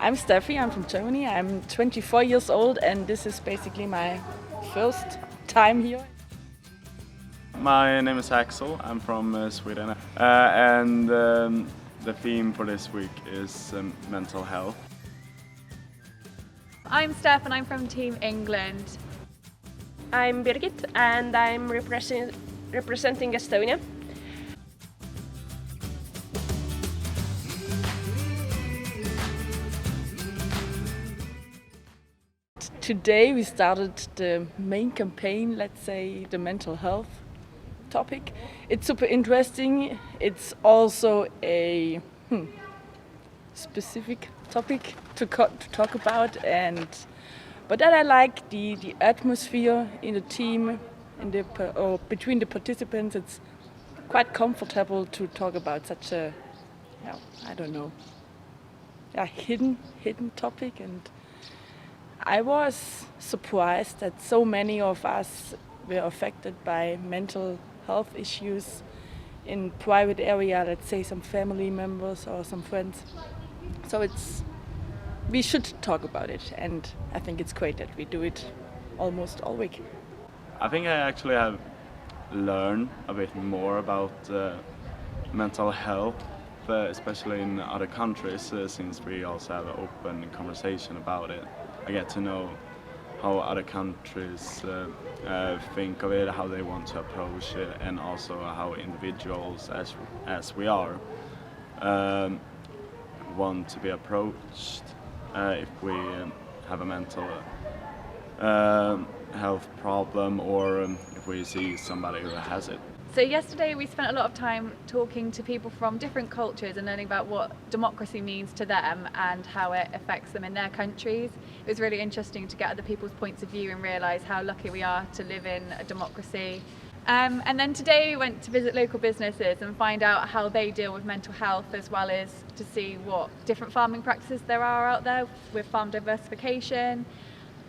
I'm Steffi, I'm from Germany. I'm 24 years old and this is basically my first time here. My name is Axel, I'm from Sweden, and the theme for this week is mental health. I'm Steph and I'm from Team England. I'm Birgit and I'm representing Estonia. Today we started the main campaign, let's say the mental health topic. It's super interesting. It's also a specific topic to talk about, but then I like the atmosphere in the team, or between the participants. It's quite comfortable to talk about such a, I don't know, a hidden topic, and I was surprised that so many of us were affected by mental health issues in private area, let's say some family members or some friends. So we should talk about it, and I think it's great that we do it almost all week. I think I actually have learned a bit more about mental health, especially in other countries, since we also have an open conversation about it. I get to know how other countries think of it, how they want to approach it, and also how individuals, as we are, want to be approached if we have a mental health problem, or if we see somebody who has it. So yesterday we spent a lot of time talking to people from different cultures and learning about what democracy means to them and how it affects them in their countries. It was really interesting to get other people's points of view and realise how lucky we are to live in a democracy. And then today we went to visit local businesses and find out how they deal with mental health, as well as to see what different farming practices there are out there with farm diversification.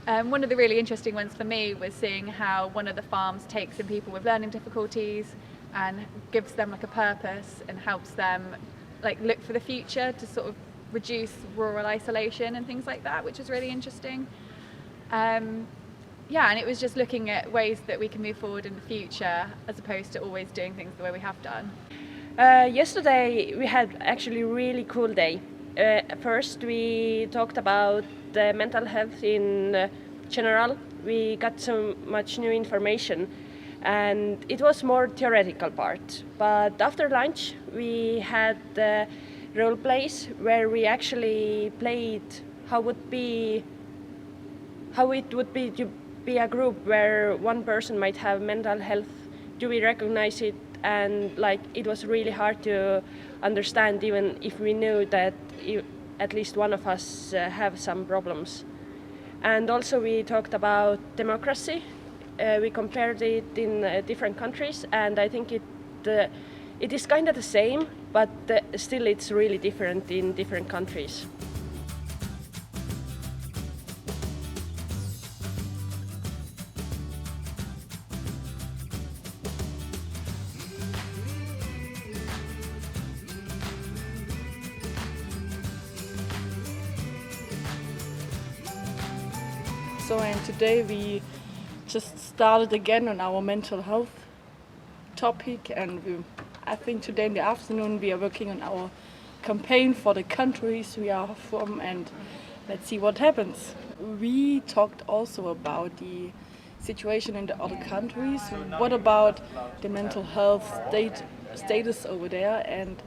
One of the really interesting ones for me was seeing how one of the farms takes in people with learning difficulties and gives them like a purpose and helps them like look for the future to sort of reduce rural isolation and things like that, which is really interesting. And it was just looking at ways that we can move forward in the future as opposed to always doing things the way we have done. Yesterday we had actually a really cool day. First we talked about the mental health in general. We got so much new information and it was more theoretical part. But after lunch we had role plays where we actually played how it would be to be a group where one person might have mental health. Do we recognize it? And it was really hard to understand, even if we knew that at least one of us have some problems. And also we talked about democracy. We compared it in different countries, and I think it is kind of the same, but still it's really different in different countries. And today we just started again on our mental health topic, and I think today in the afternoon we are working on our campaign for the countries we are from, and let's see what happens. We talked also about the situation in the other countries. What about the mental health status over there? And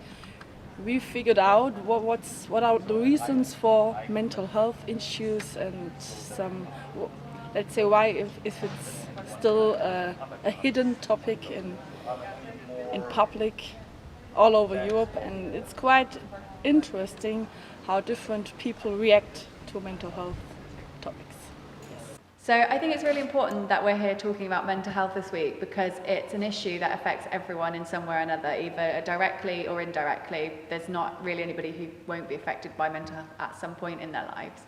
we figured out what are the reasons for mental health issues, and let's say why if it's still a hidden topic in public all over Europe. And it's quite interesting how different people react to mental health topics. So I think it's really important that we're here talking about mental health this week, because it's an issue that affects everyone in some way or another, either directly or indirectly. There's not really anybody who won't be affected by mental health at some point in their lives.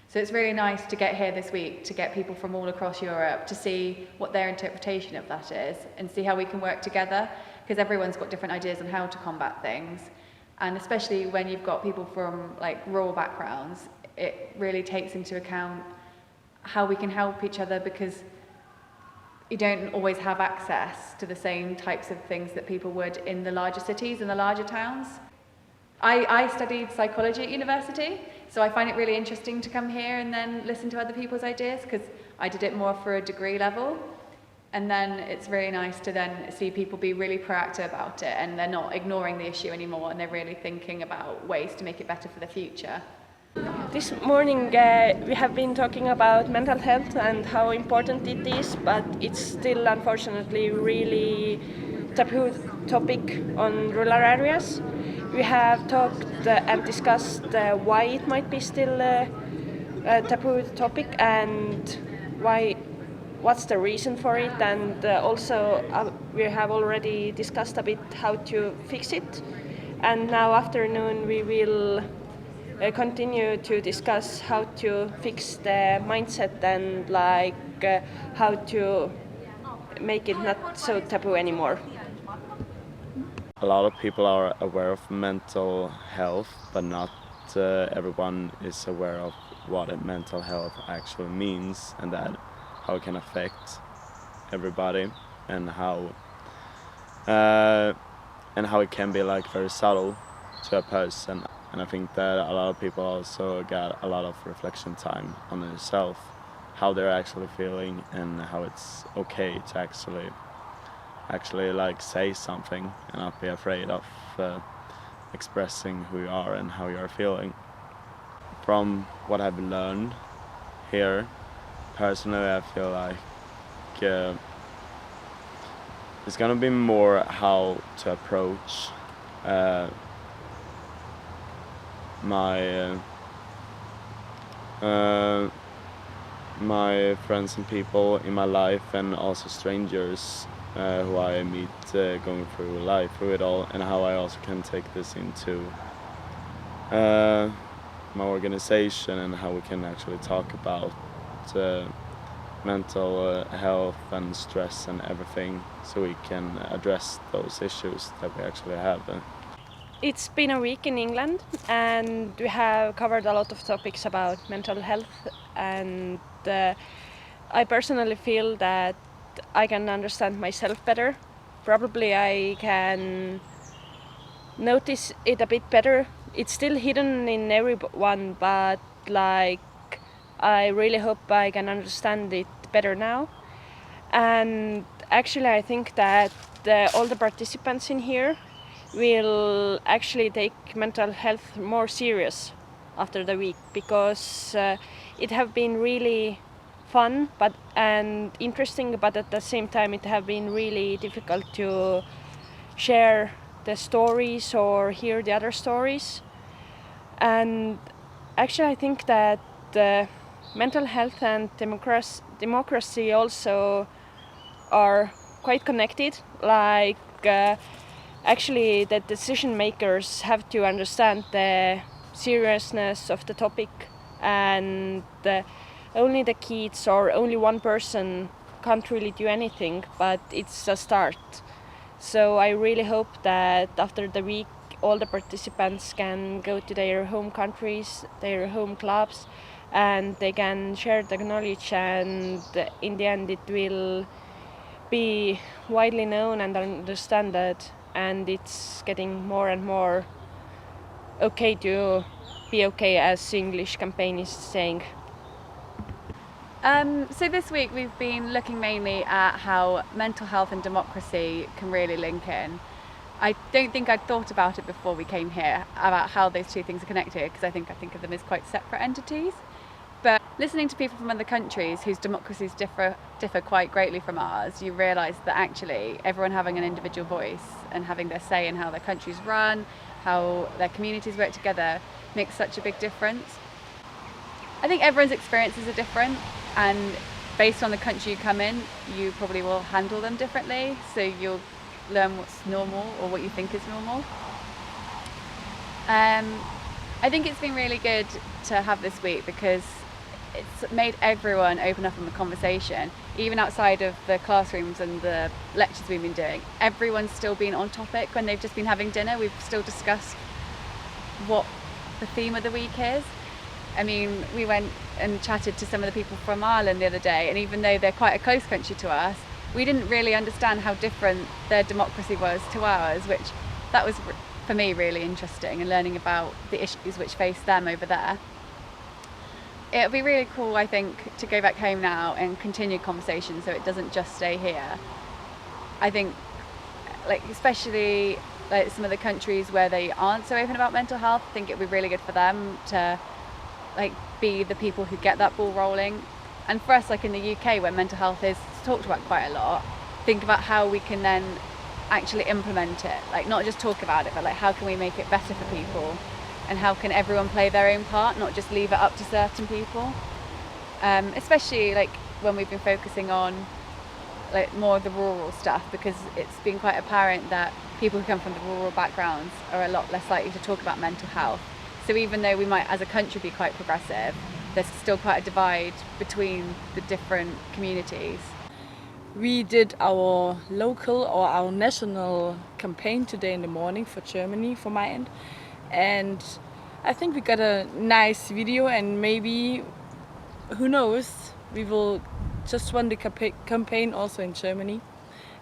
So it's really nice to get here this week to get people from all across Europe to see what their interpretation of that is and see how we can work together, because everyone's got different ideas on how to combat things. And especially when you've got people from rural backgrounds, it really takes into account how we can help each other, because you don't always have access to the same types of things that people would in the larger cities and the larger towns. I studied psychology at university, so I find it really interesting to come here and then listen to other people's ideas, because I did it more for a degree level. And then it's really nice to then see people be really proactive about it, and they're not ignoring the issue anymore, and they're really thinking about ways to make it better for the future. This morning we have been talking about mental health and how important it is, but it's still unfortunately really taboo topic on rural areas. We have talked and discussed why it might be still a taboo topic and what's the reason for it, and also we have already discussed a bit how to fix it. And now afternoon we will continue to discuss how to fix the mindset and how to make it not so taboo anymore. A lot of people are aware of mental health, but not everyone is aware of what a mental health actually means, and that how it can affect everybody, and how it can be very subtle to a person. And I think that a lot of people also got a lot of reflection time on themselves, how they're actually feeling, and how it's okay to actually say something and not be afraid of expressing who you are and how you are feeling. From what I've learned here, personally, I feel like it's gonna be more how to approach my friends and people in my life, and also strangers who I meet going through life, through it all, and how I also can take this into my organization, and how we can actually talk about mental health and stress and everything, so we can address those issues that we actually have. It's been a week in England, and we have covered a lot of topics about mental health, and I personally feel that I can understand myself better. Probably I can notice it a bit better. It's still hidden in everyone, but I really hope I can understand it better now. And actually I think that all the participants in here will actually take mental health more serious after the week, because it have been really fun and interesting, but at the same time it have been really difficult to share the stories or hear the other stories. And actually I think that mental health and democracy also are quite connected. Actually the decision makers have to understand the seriousness of the topic, and only the kids or only one person can't really do anything, but it's a start. So I really hope that after the week all the participants can go to their home countries, their home clubs, and they can share the knowledge, and in the end it will be widely known and understood, and it's getting more and more okay to be okay, as English campaign is saying. So this week we've been looking mainly at how mental health and democracy can really link in. I don't think I'd thought about it before we came here, about how those two things are connected, because I think of them as quite separate entities. But listening to people from other countries whose democracies differ quite greatly from ours, you realise that actually everyone having an individual voice and having their say in how their countries run, how their communities work together, makes such a big difference. I think everyone's experiences are different, and based on the country you come in, you probably will handle them differently, so you'll learn what's normal or what you think is normal. I think it's been really good to have this week, because it's made everyone open up in the conversation, even outside of the classrooms and the lectures we've been doing. Everyone's still been on topic. When they've just been having dinner, we've still discussed what the theme of the week is, I mean, we went and chatted to some of the people from Ireland the other day, and even though they're quite a close country to us, we didn't really understand how different their democracy was to ours, which that was for me really interesting, and learning about the issues which face them over there. It'll be really cool, I think, to go back home now and continue conversation so it doesn't just stay here. I think, like, especially like some of the countries where they aren't so open about mental health, I think it would be really good for them to like be the people who get that ball rolling. And for us, like in the UK, where mental health is talked about quite a lot, think about how we can then actually implement it, like not just talk about it, but like how can we make it better for people, and how can everyone play their own part, not just leave it up to certain people. Especially like when we've been focusing on like more of the rural stuff, because it's been quite apparent that people who come from the rural backgrounds are a lot less likely to talk about mental health. So even though we might as a country be quite progressive, there's still quite a divide between the different communities. We did our local or our national campaign today in the morning for Germany, for my end, and I think we got a nice video, and maybe, who knows, we will just run the campaign also in Germany.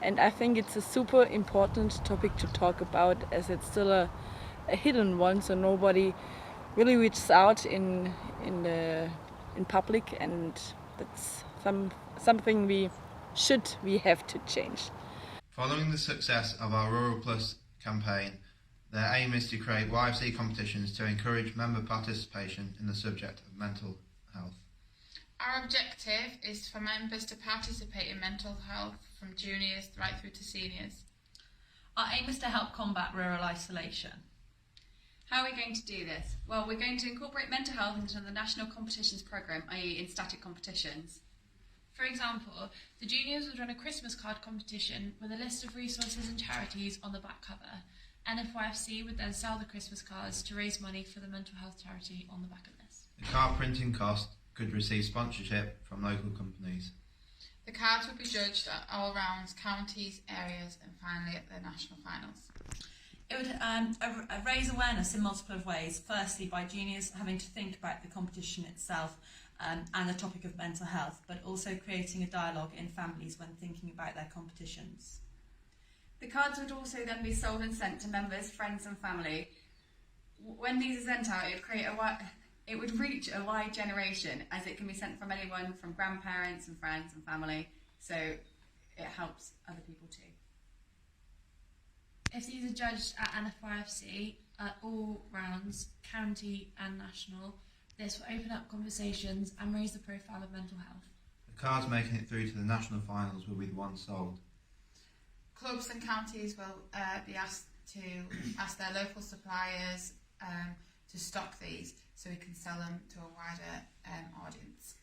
And I think it's a super important topic to talk about, as it's still a hidden one, so nobody really reaches out in public, and that's something we have to change. Following the success of our Rural Plus campaign, their aim is to create YFC competitions to encourage member participation in the subject of mental health. Our objective is for members to participate in mental health from juniors right through to seniors. Our aim is to help combat rural isolation. How are we going to do this? Well, we're going to incorporate mental health into the National Competitions Programme, i.e. in static competitions. For example, the juniors would run a Christmas card competition with a list of resources and charities on the back cover. nfyfc would then sell the Christmas cards to raise money for the mental health charity on the back of this. The card printing cost could receive sponsorship from local companies. The cards would be judged at all rounds, counties, areas, and finally at the national finals. It would raise awareness in multiple ways. Firstly, by juniors having to think about the competition itself and the topic of mental health, but also creating a dialogue in families when thinking about their competitions. The cards would also then be sold and sent to members, friends and family. When these are sent out, it would reach a wide generation, as it can be sent from anyone from grandparents and friends and family, so it helps other people too. If these are judged at nfyfc at all rounds, county and national, this will open up conversations and raise the profile of mental health. The cards making it through to the national finals will be the ones sold. Clubs and counties will be asked to ask their local suppliers to stock these, so we can sell them to a wider audience.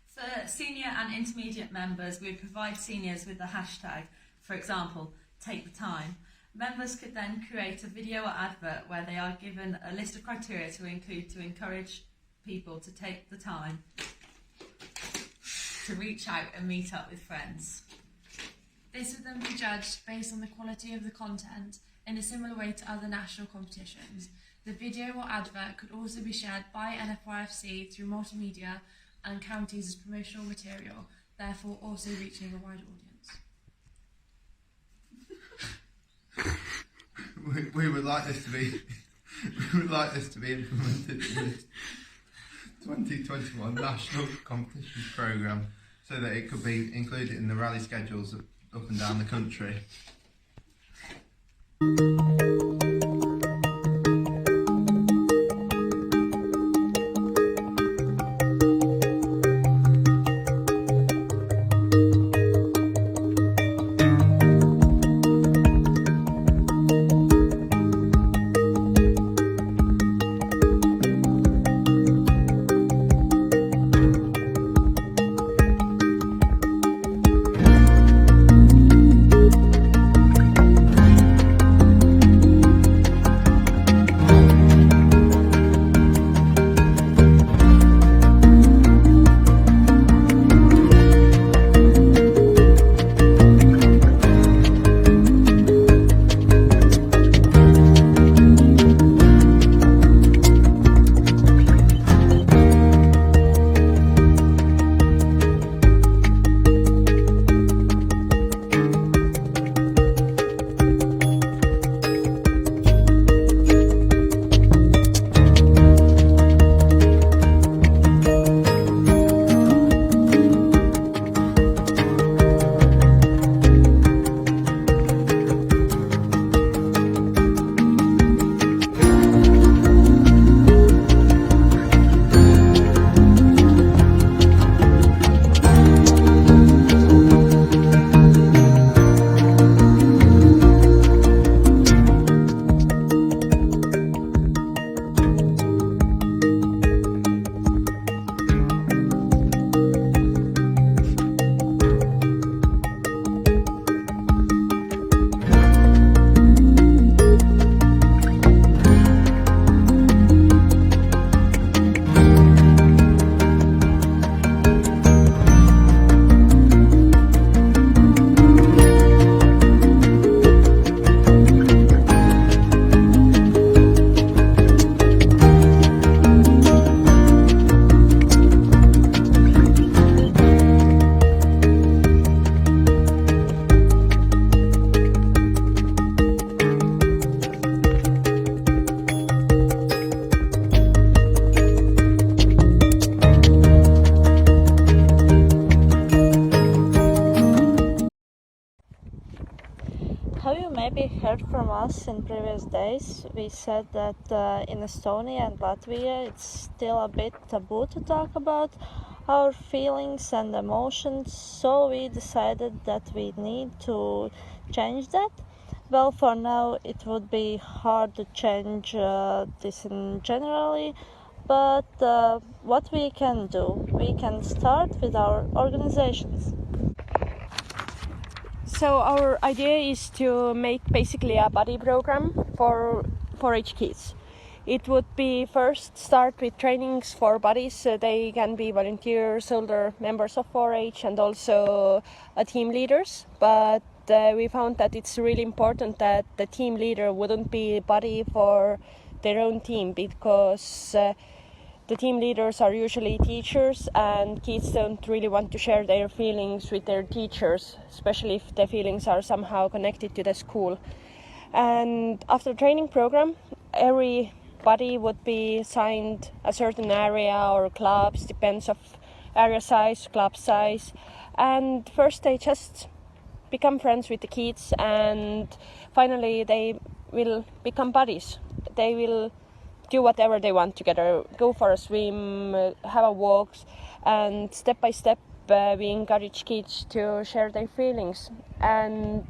For senior and intermediate members, we would provide seniors with the hashtag, for example, take the time. Members could then create a video or advert where they are given a list of criteria to include to encourage people to take the time to reach out and meet up with friends. This would then be judged based on the quality of the content in a similar way to other national competitions. The video or advert could also be shared by nfyfc through multimedia and counties as promotional material, therefore also reaching a wider audience. We would like this to be implemented in the 2021 National Competitions Programme, so that it could be included in the rally schedules up and down the country. maybe heard from us in previous days, we said that in Estonia and Latvia it's still a bit taboo to talk about our feelings and emotions, so we decided that we need to change that. Well, for now it would be hard to change this in generally, but what we can do, we can start with our organizations. So our idea is to make basically a buddy program for 4-H kids. It would be first start with trainings for buddies. They can be volunteers, older members of 4-H, and also team leaders. But we found that it's really important that the team leader wouldn't be a buddy for their own team, because the team leaders are usually teachers, and kids don't really want to share their feelings with their teachers, especially if the feelings are somehow connected to the school. And after the training program, everybody would be assigned a certain area or clubs, depends of area size, club size. And first they just become friends with the kids, and finally they will become buddies. They will do whatever they want together, go for a swim, have a walk, and step by step we encourage kids to share their feelings. And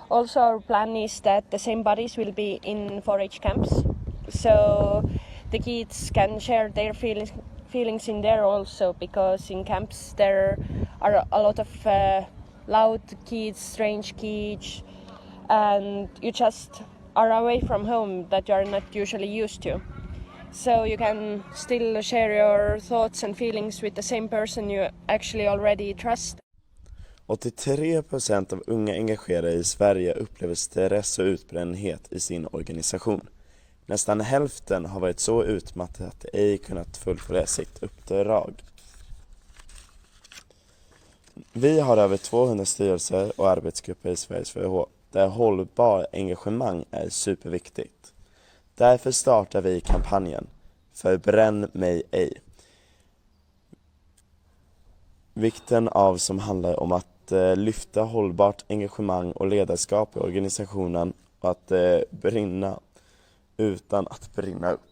also our plan is that the same buddies will be in 4-H camps, so the kids can share their feelings in there also, because in camps there are a lot of loud kids, strange kids, and you just are away from home that you are not usually used to. So you can still share your thoughts and feelings with the same person you actually already trust. 83% av unga engagerade i Sverige upplever stress och utbrändhet i sin organisation. Nästan hälften har varit så utmattade att de ej kunnat fullfölja sitt uppdrag. Vi har över 200 styrelser och arbetsgrupper i Sveriges FH, där hållbar engagemang är superviktigt. Därför startar vi kampanjen Förbränn mig ej. Vikten av som handlar om att lyfta hållbart engagemang och ledarskap i organisationen och att brinna utan att brinna upp.